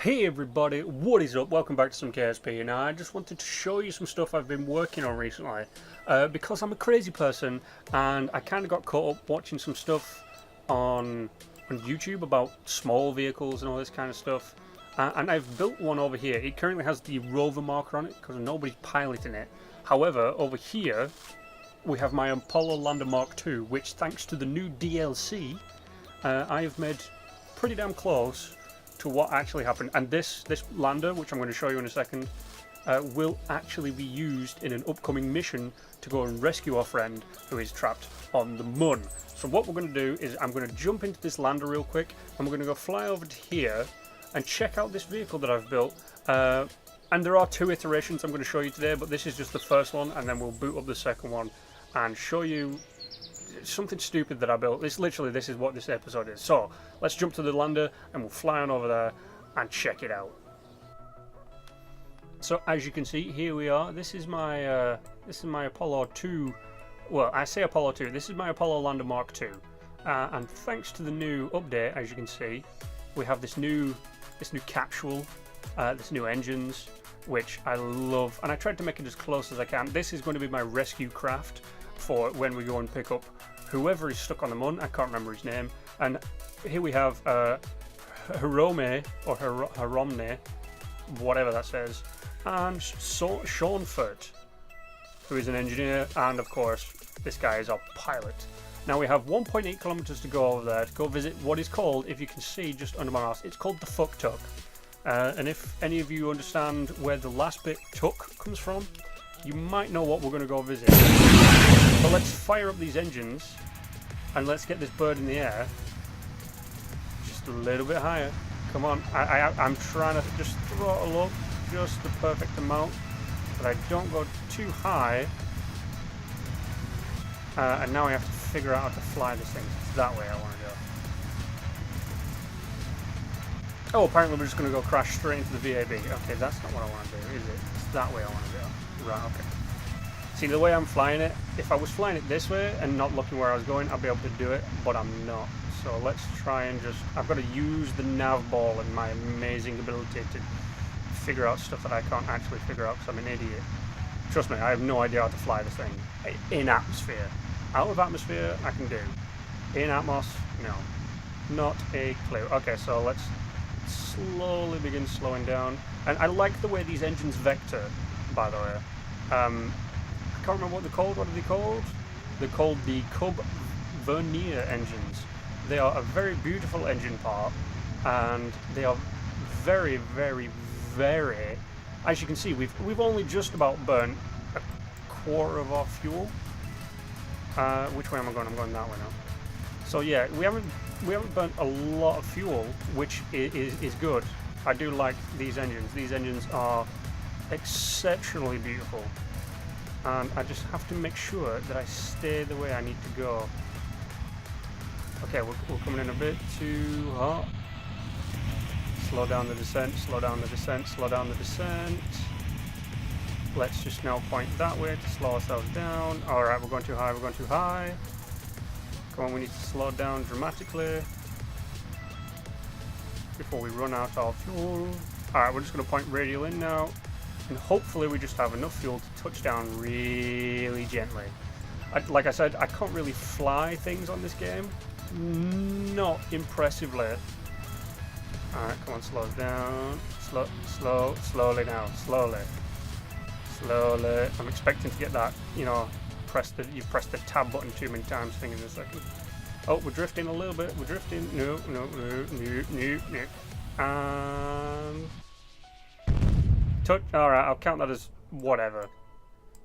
Hey everybody, what is up? Welcome back to some KSP, and I just wanted to show you some stuff I've been working on recently. Because I'm a crazy person, and I kind of got caught up watching some stuff on YouTube about small vehicles and all this kind of stuff. And I've built one over here. It currently has the rover marker on it because nobody's piloting it. However, over here we have my Apollo Lander Mark II, which thanks to the new DLC, I've made pretty damn close to what actually happened. And this lander, which I'm going to show you in a second, will actually be used in an upcoming mission to go and rescue our friend who is trapped on the Mun. So what we're going to do is I'm going to jump into this lander real quick, and we're going to go fly over to here and check out this vehicle that I've built. And there are two iterations I'm going to show you today, but this is just the first one, and then we'll boot up the second one and show you something stupid that I built. This is what this episode is. So let's jump to the lander and we'll fly on over there and check it out. So as you can see, here we are. This is my Apollo 2. Well, I say Apollo 2. This is my Apollo Lander Mark II. And thanks to the new update, as you can see, we have this new capsule, this new engines, which I love, and I tried to make it as close as I can. This is going to be my rescue craft for when we go and pick up whoever is stuck on the Mun. I can't remember his name. And here we have Hirome, or Hiromne, whatever that says, and Sean Furt, who is an engineer, and of course this guy is our pilot. Now we have 1.8 kilometers to go over there to go visit what is called, if you can see just under my mouse, it's called the Tuk-Tuk. And if any of you understand where the last bit "tuk" comes from, you might know what we're going to go visit. So let's fire up these engines and let's get this bird in the air. Just a little bit higher. Come on. I'm trying to just throttle up just the perfect amount, but I don't go too high. And now I have to figure out how to fly this thing. It's that way I want to go. Oh, apparently we're just going to go crash straight into the VAB. Okay, that's not what I want to do, is it? It's that way I want to go. Right, okay. See, the way I'm flying it, if I was flying it this way and not looking where I was going, I'd be able to do it, but I'm not. So let's try and just... I've got to use the nav ball and my amazing ability to figure out stuff that I can't actually figure out because I'm an idiot. Trust me, I have no idea how to fly this thing. In atmosphere. Out of atmosphere, I can do. In atmos, no. Not a clue. Okay, so let's slowly begin slowing down. And I like the way these engines vector, by the way. I can't remember what they're called. What are they called? They're called the Cub Vernier engines. They are a very beautiful engine part, and they are very, very, very... As you can see, we've only just about burnt a quarter of our fuel. Which way am I going? I'm going that way now. So yeah, we haven't burnt a lot of fuel, which is good. I do like these engines. These engines are exceptionally beautiful. And I just have to make sure that I stay the way I need to go. Okay, we're coming in a bit too hot. Slow down the descent, slow down the descent, slow down the descent. Let's just now point that way to slow ourselves down. Alright, we're going too high, we're going too high. Come on, we need to slow down dramatically before we run out of fuel. Alright, we're just going to point radial in now. And hopefully we just have enough fuel to touch down really gently. Like I said, I can't really fly things on this game. Not impressively. Alright, come on, slow down. Slowly now. Slowly. I'm expecting to get that, you know, you've pressed the tab button too many times thing in a second. Oh, we're drifting a little bit. We're drifting. No. Alright, I'll count that as whatever.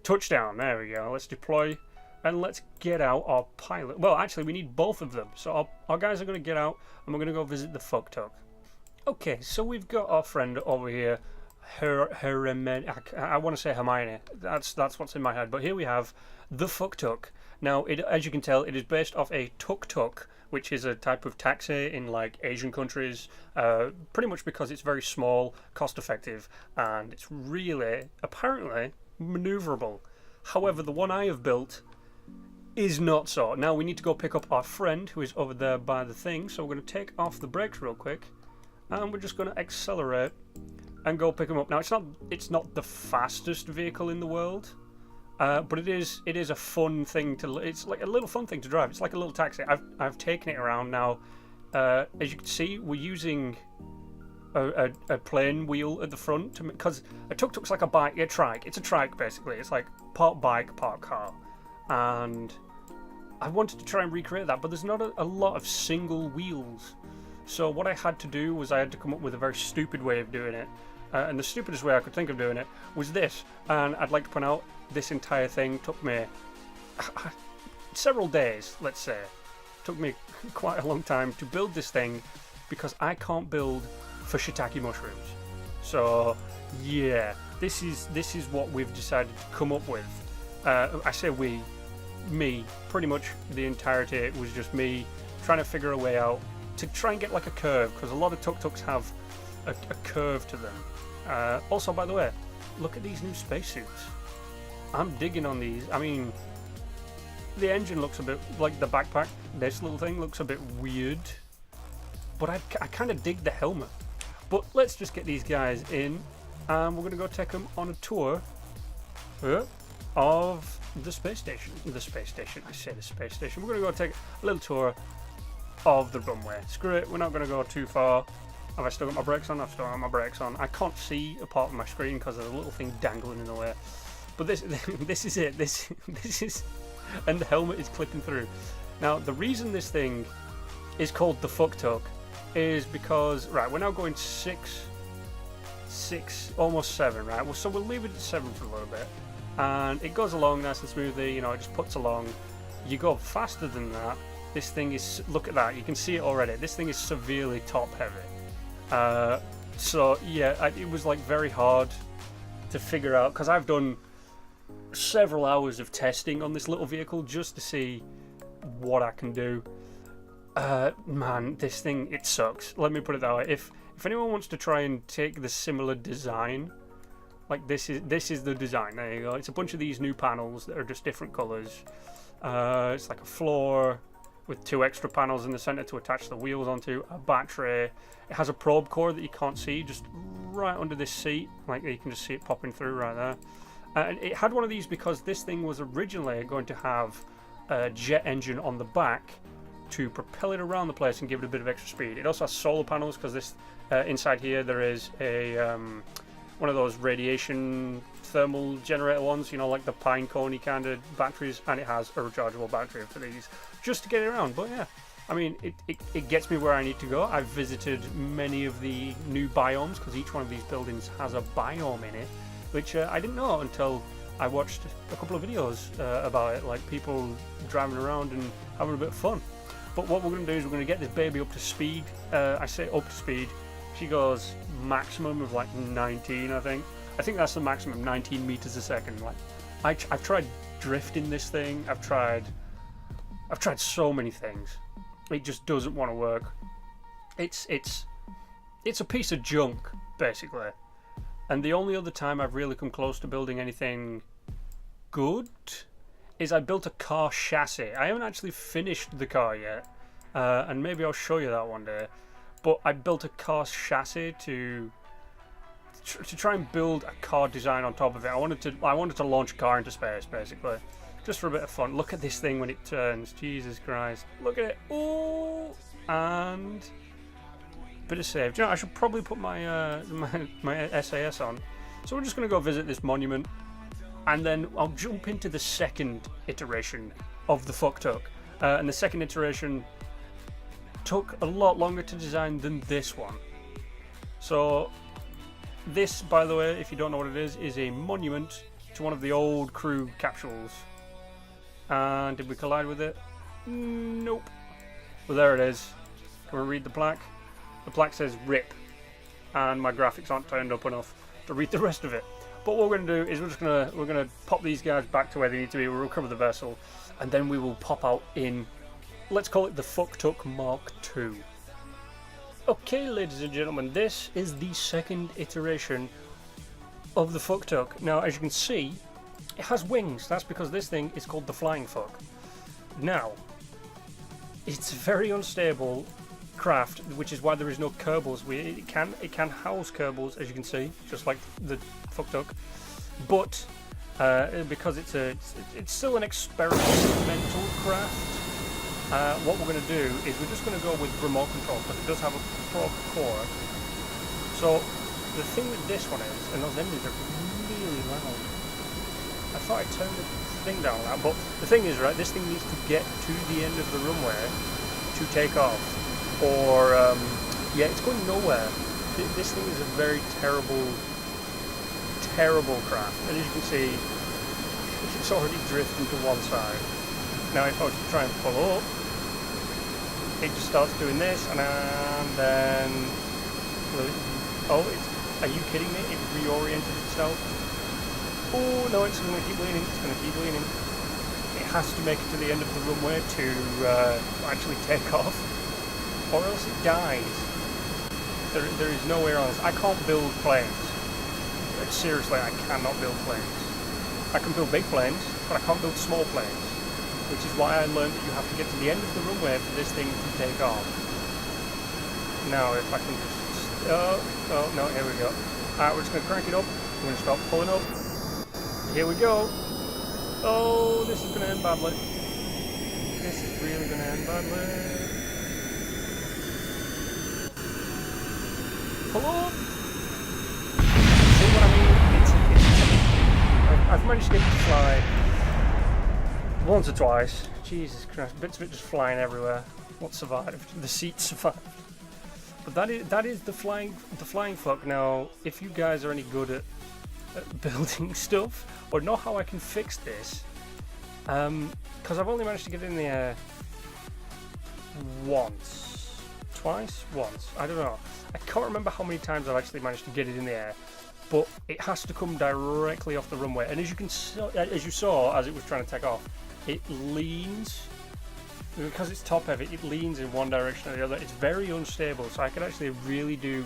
Touchdown, there we go. Let's deploy and let's get out our pilot. Well, actually, we need both of them. So our guys are going to get out and we're going to go visit the Tuk-Tuk. Okay, so we've got our friend over here. I want to say Hermione. That's what's in my head. But here we have the Tuk-Tuk. Now, as you can tell, it is based off a tuk-tuk, which is a type of taxi in like Asian countries, pretty much because it's very small, cost effective, and it's really, apparently, maneuverable. However, the one I have built is not so. Now we need to go pick up our friend who is over there by the thing, so we're going to take off the brakes real quick and we're just going to accelerate and go pick him up. Now it's not the fastest vehicle in the world, but it is a fun thing to. It's like a little fun thing to drive. It's like a little taxi. I've taken it around now. As you can see, we're using a plane wheel at the front because a tuk-tuk's like a trike. It's a trike basically. It's like part bike, part car, and I wanted to try and recreate that, but there's not a lot of single wheels. So what I had to do was I had to come up with a very stupid way of doing it, and the stupidest way I could think of doing it was this. And I'd like to point out this entire thing took me several days. Let's say took me quite a long time to build this thing because I can't build for shiitake mushrooms. So yeah, this is what we've decided to come up with. I say we, me, pretty much the entirety. It was just me trying to figure a way out to try and get like a curve, because a lot of tuk-tuks have a curve to them. Also, by the way, look at these new spacesuits. I'm digging on these. I mean, the engine looks a bit like the backpack. This little thing looks a bit weird, but I kind of dig the helmet. But let's just get these guys in, and we're going to go take them on a tour of the space station. I say the space station. We're going to go take a little tour of the runway. Screw it, we're not going to go too far. Have I still got my brakes on? I've still got my brakes on. I can't see a part of my screen because there's a little thing dangling in the way. But this is it. This is, and the helmet is clipping through. Now the reason this thing is called the Tuk-Tuk is because, right, we're now going 6, almost 7, right? Well, so we'll leave it at 7 for a little bit, and it goes along nice and smoothly. You know, it just puts along. You go faster than that. This thing is, look at that, you can see it already. This thing is severely top heavy. So yeah, it was like very hard to figure out, because I've done several hours of testing on this little vehicle just to see what I can do. Man, this thing, it sucks. Let me put it that way. If anyone wants to try and take the similar design, like this is the design. There you go. It's a bunch of these new panels that are just different colours. It's like a floor with 2 extra panels in the center to attach the wheels onto, a battery. It has a probe core that you can't see, just right under this seat. Like, you can just see it popping through right there. And it had one of these because this thing was originally going to have a jet engine on the back to propel it around the place and give it a bit of extra speed. It also has solar panels because this inside here there is a one of those radiation thermal generator ones, you know, like the pine coney kind of batteries, and it has a rechargeable battery for these just to get it around. But yeah, I mean, it gets me where I need to go. I've visited many of the new biomes because each one of these buildings has a biome in it, which I didn't know until I watched a couple of videos about it, like people driving around and having a bit of fun. But what we're going to do is we're going to get this baby up to speed. I say up to speed. She goes maximum of like 19, I think. I think that's the maximum, 19 meters a second. Like, I've tried drifting this thing. I've tried so many things. It just doesn't want to work. It's a piece of junk, basically. And the only other time I've really come close to building anything good is I built a car chassis. I haven't actually finished the car yet, and maybe I'll show you that one day. But I built a car chassis to try and build a car design on top of it. I wanted to launch a car into space, basically, just for a bit of fun. Look at this thing when it turns. Jesus Christ! Look at it. Ooh, and bit of save. Do you know, I should probably put my my SAS on. So we're just going to go visit this monument, and then I'll jump into the second iteration of the Tuk-Tuk. And the second iteration took a lot longer to design than this one. So this, by the way, if you don't know what it is a monument to one of the old crew capsules. And did we collide with it? Nope. Well, there it is. Can we read the plaque? The plaque says RIP, and my graphics aren't turned up enough to read the rest of it. But what we're going to do is we're gonna pop these guys back to where they need to be. We'll recover the vessel, and then we will pop out in, let's call it the Tuk-Tuk Mark II. Okay, ladies and gentlemen, this is the second iteration of the Tuk-Tuk. Now, as you can see, it has wings. That's because this thing is called the Flying Fuck. Now, it's very unstable craft, which is why there is no Kerbals. It can house Kerbals, as you can see, just like the Tuk-Tuk, but because it's still an experimental craft. What we're going to do is we're just going to go with remote control because it does have a proper core. So the thing with this one is, and those engines are really loud. I thought I turned the thing down now, but the thing is, right, this thing needs to get to the end of the runway to take off, or yeah, it's going nowhere. This thing is a very terrible craft, and as you can see, it's already drifting to one side. Now if I was to try and pull up, it just starts doing this, and then are you kidding me? It reoriented itself. Oh no, it's going to keep leaning, it's going to keep leaning. It has to make it to the end of the runway to actually take off, or else it dies. There is nowhere else. I can't build planes. Seriously, I cannot build planes. I can build big planes, but I can't build small planes, which is why I learned that you have to get to the end of the runway for this thing to take off. Now if I can just... oh no, here we go. Alright, we're just going to crank it up. I'm going to start pulling up. Here we go. Oh, this is going to end badly. This is really going to end badly. Pull up! See what I mean? I've managed to get it to fly once or twice. Jesus Christ, bits of it just flying everywhere. What survived? The seat survived. But that is the flying fuck. Now, if you guys are any good at building stuff, or know how I can fix this, because I've only managed to get it in the air once, twice, once. I don't know. I can't remember how many times I've actually managed to get it in the air, but it has to come directly off the runway. And as you saw, as it was trying to take off, it leans. Because it's top heavy, it leans in one direction or the other. It's very unstable, so I could actually really do,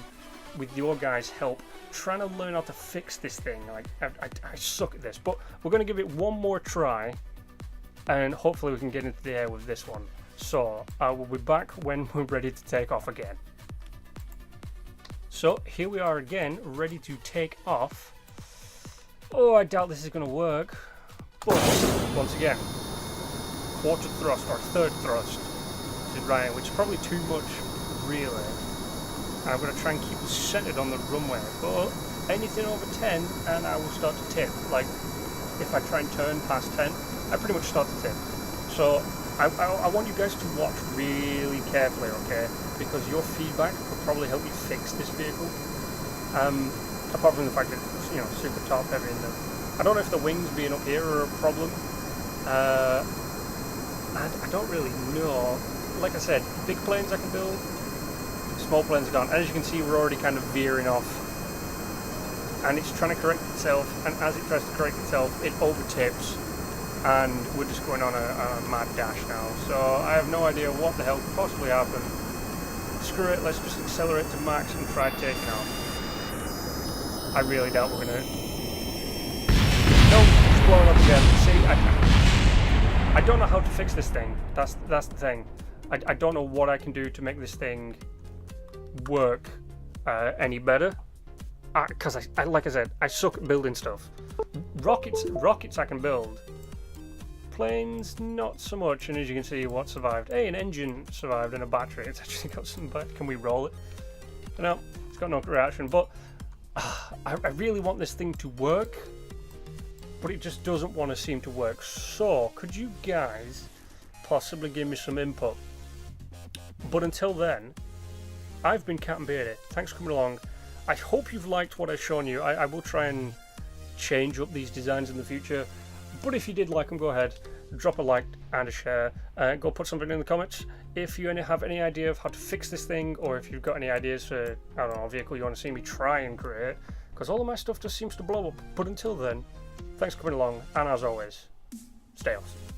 with your guys' help, trying to learn how to fix this thing. Like, I suck at this, but we're going to give it one more try, and hopefully we can get into the air with this one. So I will be back when we're ready to take off again. So here we are again, ready to take off. Oh, I doubt this is going to work, but once again, quarter thrust or third thrust is right, which is probably too much, really. I'm going to try and keep it centered on the runway, but anything over 10 and I will start to tip. Like, if I try and turn past 10, I pretty much start to tip. So I want you guys to watch really carefully, okay? Because your feedback could probably help me fix this vehicle. Apart from the fact that it's, you know, super top heavy in the... I don't know if the wings being up here are a problem. I don't really know. Like I said, big planes I can build, small planes I can't. And as you can see, we're already kind of veering off. And it's trying to correct itself, and as it tries to correct itself, it overtips. And we're just going on a mad dash now. So I have no idea what the hell could possibly happen. Screw it, let's just accelerate to max and try taking off. I really doubt we're gonna... Nope, it's blowing up again. See, I don't know how to fix this thing. That's the thing. I don't know what I can do to make this thing work any better. Because like I said, I suck at building stuff. Rockets I can build. Planes, not so much. And as you can see, what survived? Hey, an engine survived and a battery. It's actually got some. Can we roll it? No, it's got no reaction. But I really want this thing to work. But it just doesn't want to seem to work. So, could you guys possibly give me some input? But until then, I've been Captain Beardy. Thanks for coming along. I hope you've liked what I've shown you. I will try and change up these designs in the future. But if you did like them, go ahead, drop a like and a share. Go put something in the comments. If you have any idea of how to fix this thing, or if you've got any ideas for, I don't know, a vehicle you want to see me try and create, because all of my stuff just seems to blow up. But until then, thanks for coming along, and as always, stay awesome.